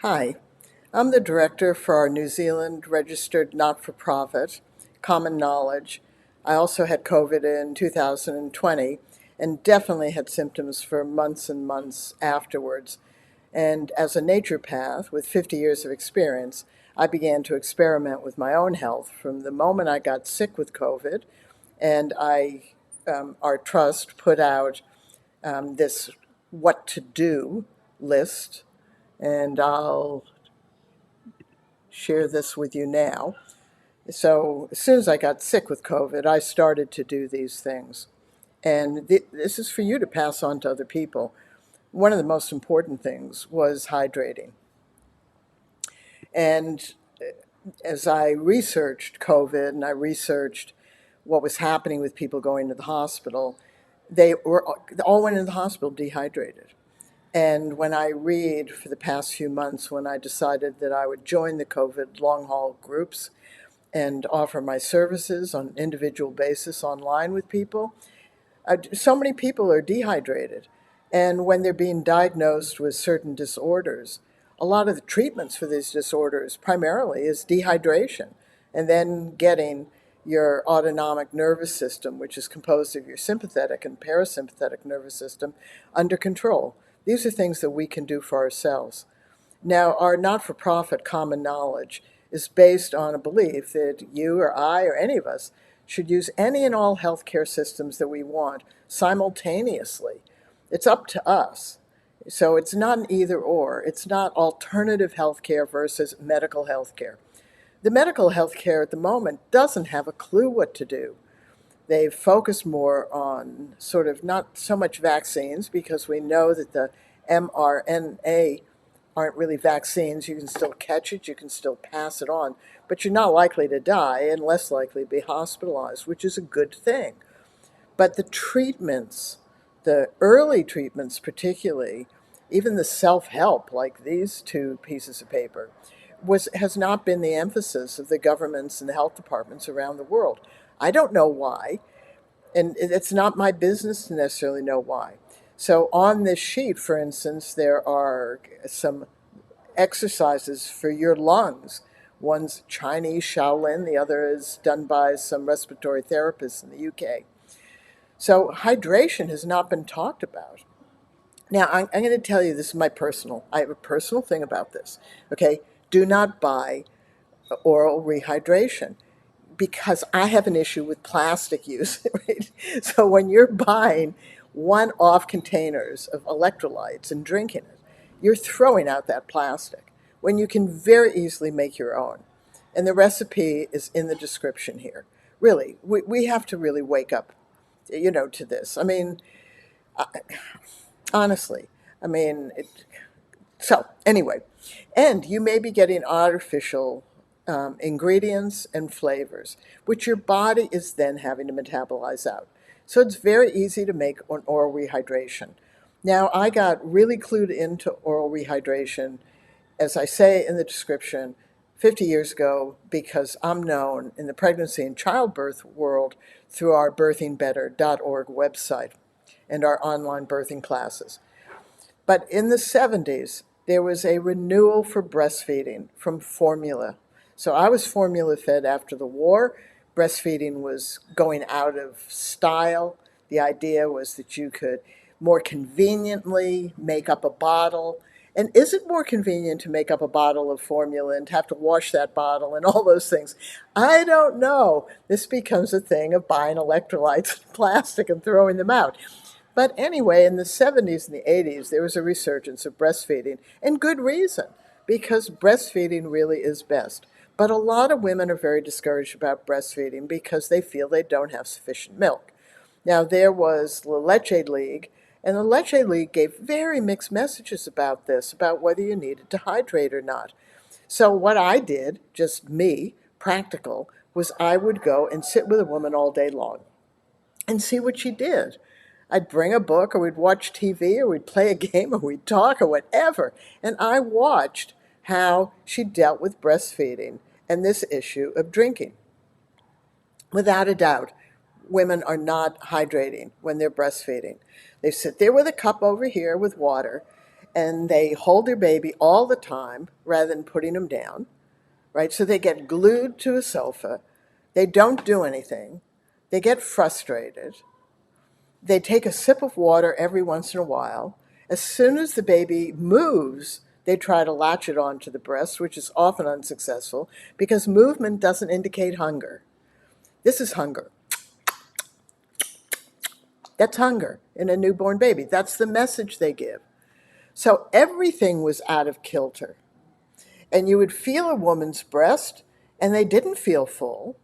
Hi, I'm the director for our New Zealand registered not-for-profit, Common Knowledge. I also had COVID in 2020 and definitely had symptoms for months and months afterwards. And as a naturopath with 50 years of experience, I began to experiment with my own health from the moment I got sick with COVID. And our trust put out this what to do list, and I'll share this with you now. So, as soon as I got sick with COVID, I started to do these things. And this is for you to pass on to other people. One of the most important things was hydrating. And as I researched COVID and I researched what was happening with people going to the hospital, they all went into the hospital dehydrated. And when I read for the past few months, when I decided that I would join the COVID long haul groups and offer my services on an individual basis online with people, so many people are dehydrated. And when they're being diagnosed with certain disorders, a lot of the treatments for these disorders primarily is dehydration and then getting your autonomic nervous system, which is composed of your sympathetic and parasympathetic nervous system, under control. These are things that we can do for ourselves. Now, our not-for-profit Common Knowledge is based on a belief that you or I or any of us should use any and all healthcare systems that we want simultaneously. It's up to us. So it's not an either or. It's not alternative healthcare versus medical healthcare. The medical healthcare at the moment doesn't have a clue what to do. They've focused more on sort of not so much vaccines because we know that the mRNA aren't really vaccines. You can still catch it, you can still pass it on, but you're not likely to die and less likely to be hospitalized, which is a good thing. But the treatments, the early treatments particularly, even the self-help like these two pieces of paper, has not been the emphasis of the governments and the health departments around the world. I don't know why, and it's not my business to necessarily know why. So on this sheet, for instance, there are some exercises for your lungs. One's Chinese Shaolin, the other is done by some respiratory therapists in the UK. So hydration has not been talked about. Now, I'm going to tell you, this is I have a personal thing about this, okay? Do not buy oral rehydration because I have an issue with plastic use, right? So when you're buying one-off containers of electrolytes and drinking it, you're throwing out that plastic when you can very easily make your own. And the recipe is in the description here. Really, we have to really wake up, to this. I mean, honestly, I mean, so anyway, and you may be getting artificial ingredients and flavors, which your body is then having to metabolize out. So it's very easy to make an oral rehydration. Now, I got really clued into oral rehydration, as I say in the description, 50 years ago because I'm known in the pregnancy and childbirth world through our birthingbetter.org website and our online birthing classes. But in the 70s, there was a renewal for breastfeeding from formula. So I was formula fed after the war. Breastfeeding was going out of style. The idea was that you could more conveniently make up a bottle. And is it more convenient to make up a bottle of formula and have to wash that bottle and all those things? I don't know. This becomes a thing of buying electrolytes in plastic and throwing them out. But anyway, in the 70s and the 80s, there was a resurgence of breastfeeding, and good reason, because breastfeeding really is best. But a lot of women are very discouraged about breastfeeding because they feel they don't have sufficient milk. Now, there was the Leche League, and the Leche League gave very mixed messages about this, about whether you needed to hydrate or not. So what I did, just me, practical, was I would go and sit with a woman all day long and see what she did. I'd bring a book, or we'd watch TV, or we'd play a game, or we'd talk, or whatever. And I watched how she dealt with breastfeeding and this issue of drinking. Without a doubt, women are not hydrating when they're breastfeeding. They sit there with a cup over here with water, and they hold their baby all the time rather than putting them down, right? So they get glued to a sofa. They don't do anything. They get frustrated. They take a sip of water every once in a while. As soon as the baby moves, they try to latch it onto the breast, which is often unsuccessful because movement doesn't indicate hunger. This is hunger. That's hunger in a newborn baby. That's the message they give. So everything was out of kilter. And you would feel a woman's breast, and they didn't feel full,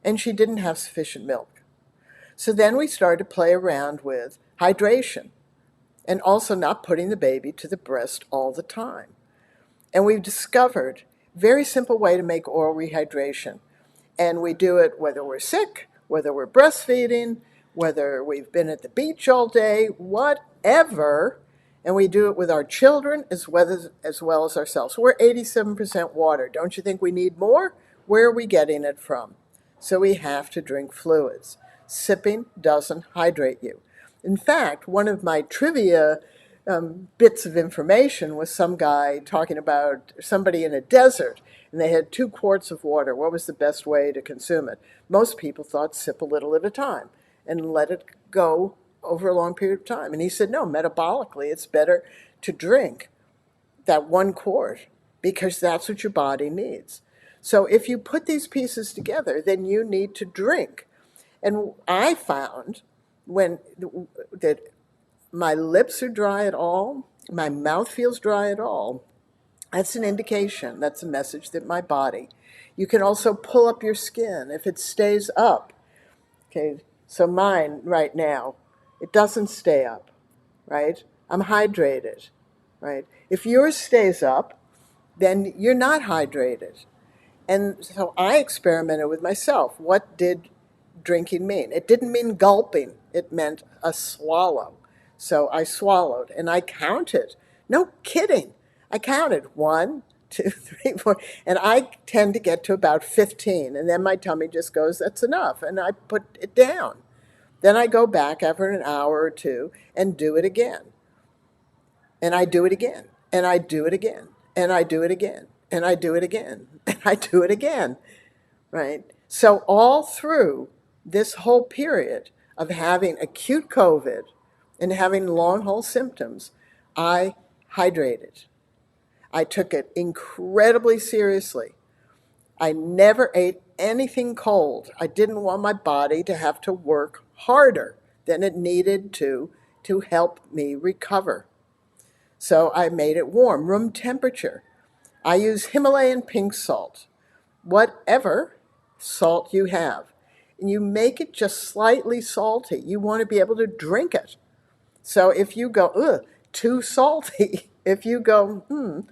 and she didn't have sufficient milk. So then we started to play around with hydration and also not putting the baby to the breast all the time. And we've discovered a very simple way to make oral rehydration. And we do it whether we're sick, whether we're breastfeeding, whether we've been at the beach all day, whatever. And we do it with our children as well as ourselves. We're 87% water. Don't you think we need more? Where are we getting it from? So we have to drink fluids. Sipping doesn't hydrate you. In fact, one of my trivia bits of information was some guy talking about somebody in a desert, and they had 2 quarts of water. What was the best way to consume it? Most people thought sip a little at a time and let it go over a long period of time. And he said, no, metabolically, it's better to drink that 1 quart because that's what your body needs. So if you put these pieces together, then you need to drink. And I found when that my lips are dry at all, my mouth feels dry at all, that's an indication, that's a message that my body. You can also pull up your skin if it stays up. Okay, so mine right now, it doesn't stay up, right? I'm hydrated, right? If yours stays up, then you're not hydrated. And so I experimented with myself. What did drinking mean? It didn't mean gulping, it meant a swallow. So I swallowed and I counted. No kidding. I counted 1, 2, 3, 4, and I tend to get to about 15. And then my tummy just goes, that's enough. And I put it down. Then I go back after an hour or two and do it again. And I do it again. And I do it again. And I do it again. And I do it again. And I do it again. Right? So all through this whole period of having acute COVID and having long haul symptoms, I hydrated. I took it incredibly seriously. I never ate anything cold. I didn't want my body to have to work harder than it needed to help me recover. So I made it warm, room temperature. I use Himalayan pink salt, whatever salt you have. And you make it just slightly salty. You want to be able to drink it. So if you go, ugh, too salty, if you go,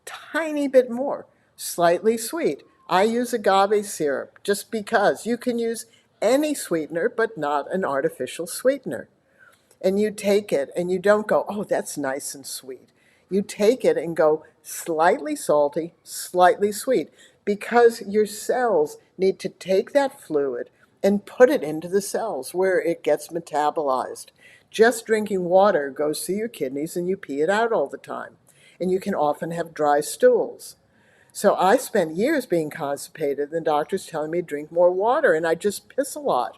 tiny bit more, slightly sweet. I use agave syrup just because you can use any sweetener, but not an artificial sweetener. And you take it and you don't go, oh, that's nice and sweet. You take it and go slightly salty, slightly sweet, because your cells need to take that fluid and put it into the cells where it gets metabolized. Just drinking water goes through your kidneys and you pee it out all the time. And you can often have dry stools. So I spent years being constipated, and the doctors telling me to drink more water, and I just piss a lot.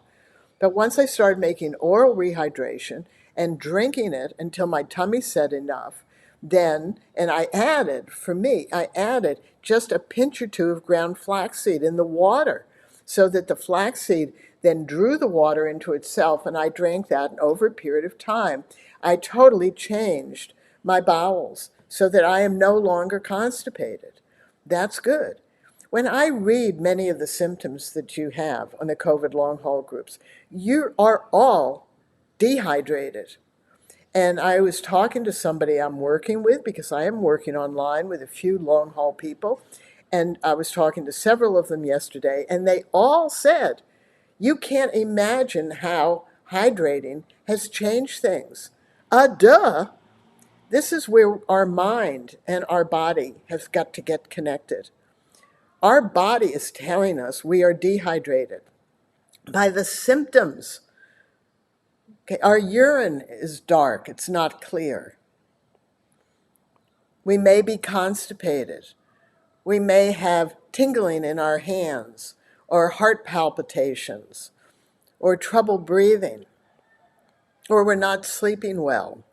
But once I started making oral rehydration and drinking it until my tummy said enough, then, and I added just a pinch or two of ground flaxseed in the water so that the flaxseed then drew the water into itself, and I drank that, and over a period of time, I totally changed my bowels so that I am no longer constipated. That's good. When I read many of the symptoms that you have on the COVID long haul groups, you are all dehydrated. And I was talking to somebody I'm working with because I am working online with a few long haul people. And I was talking to several of them yesterday, and they all said, you can't imagine how hydrating has changed things. Duh. This is where our mind and our body have got to get connected. Our body is telling us we are dehydrated by the symptoms. Okay, our urine is dark, it's not clear. We may be constipated. We may have tingling in our hands, or heart palpitations, or trouble breathing, or we're not sleeping well,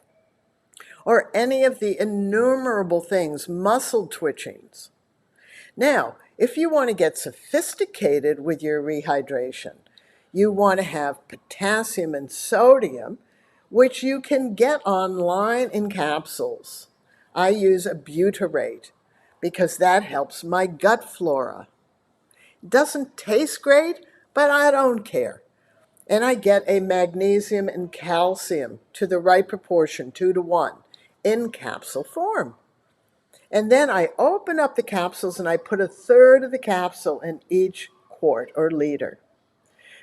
or any of the innumerable things, muscle twitchings. Now, if you want to get sophisticated with your rehydration, you want to have potassium and sodium, which you can get online in capsules. I use a butyrate because that helps my gut flora. It doesn't taste great, but I don't care. And I get a magnesium and calcium to the right proportion, 2 to 1, in capsule form. And then I open up the capsules and I put 1/3 of the capsule in each quart or liter,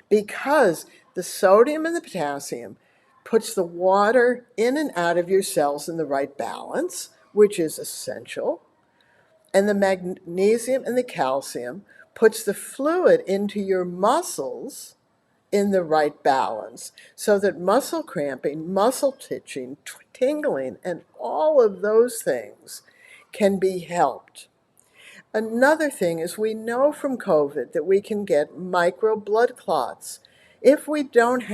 because the sodium and the potassium puts the water in and out of your cells in the right balance, which is essential. And the magnesium and the calcium puts the fluid into your muscles in the right balance, so that muscle cramping, muscle twitching, tingling, and all of those things can be helped. Another thing is, we know from COVID that we can get micro blood clots. If we aren't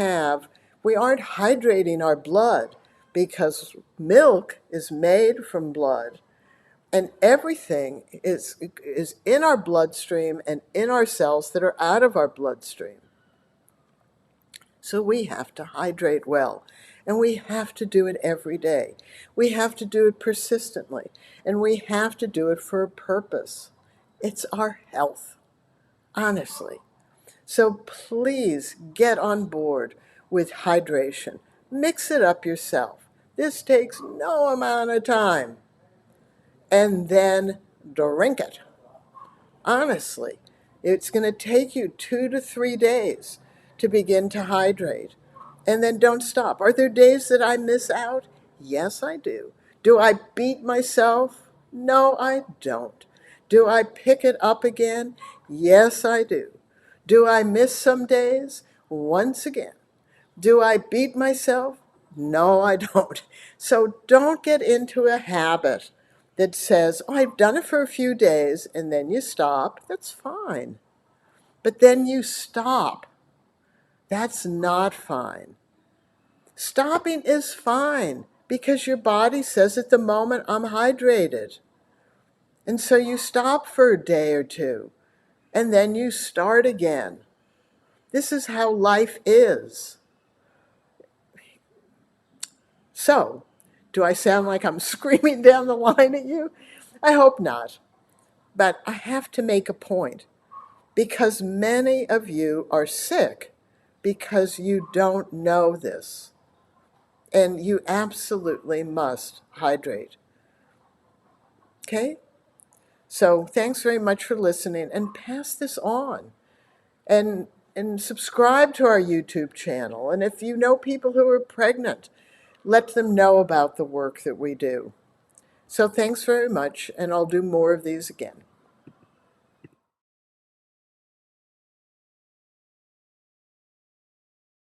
hydrating our blood, because milk is made from blood, and everything is in our bloodstream and in our cells that are out of our bloodstream. So we have to hydrate well, and we have to do it every day. We have to do it persistently, and we have to do it for a purpose. It's our health, honestly. So please get on board with hydration. Mix it up yourself. This takes no amount of time. And then drink it. Honestly, it's going to take you 2 to 3 days to begin to hydrate. And then don't stop. Are there days that I miss out? Yes, I do. Do I beat myself? No, I don't. Do I pick it up again? Yes, I do. Do I miss some days? Once again. Do I beat myself? No, I don't. So don't get into a habit that says, oh, I've done it for a few days, and then you stop. That's fine. But then you stop. That's not fine. Stopping is fine because your body says at the moment, I'm hydrated. And so you stop for a day or two, and then you start again. This is how life is. So, do I sound like I'm screaming down the line at you? I hope not. But I have to make a point, because many of you are sick because you don't know this. And you absolutely must hydrate. Okay? So thanks very much for listening, and pass this on. And subscribe to our YouTube channel. And if you know people who are pregnant, let them know about the work that we do. So thanks very much, and I'll do more of these again.